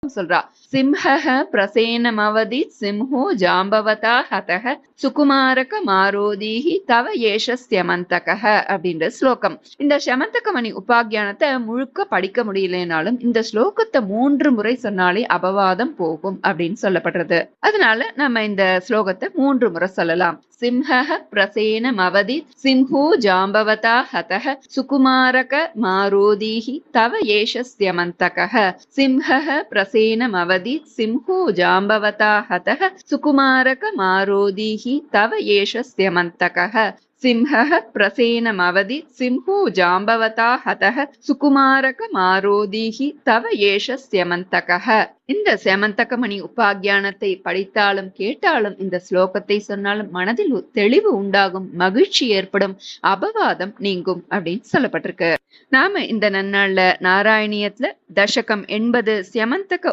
சொல்றா. சிம்ஹஹ பிரசேனமவதி சிம்ஹோ ஜாம்பவதா ஹதஹ சுகுமாரக மாரோதீஹி தவ ஏஷ ஸ்யமந்தகஹ அப்படின்ற ஸ்லோகம். இந்த சமந்தகமணி உபாக்கியானத்தை முழுக்க படிக்க முடியலனாலும் இந்த ஸ்லோகத்தை 3 முறை சொன்னாலே அபவாதம் போகும் அப்படின்னு சொல்லப்படுறது. அதனால நம்ம இந்த ஸ்லோகத்தை 3 முறை சொல்லலாம். சிம்ஹஹ பிரசேனமவதி சிம்ஹோ ஜாம்பவதா ஹதஹ சுகுமாரக மாரோதீஹி தவ ஏஷ ஸ்யமந்தகஹ. சிம்ஹஹ பிரசேனமவதி சிம்ஹோ ஜாம்பவதா ஹதஹ சுகுமாரக மாரோதீஹி தவ ஏஷ ஸ்யமந்தகஹ. சிம்ஹஹ பிரசேனமவதி சிம்ஹோ ஜாம்பவதா ஹதஹ சுகுமாரக மாரோதீஹி தவ ஏஷ ஸ்யமந்தகஹ. இந்த செமந்தகமணி உபாக்கியானத்தை படித்தாலும் கேட்டாலும் இந்த ஸ்லோகத்தை சொன்னாலும் மனதில் தெளிவு உண்டாகும், மகிழ்ச்சி ஏற்படும், அபவாதம் நீங்கும் அப்படின்னு சொல்லப்பட்டிருக்கு. நாம இந்த நன்னாள்ல நாராயணியத்துல தசகம் 80 செமந்தக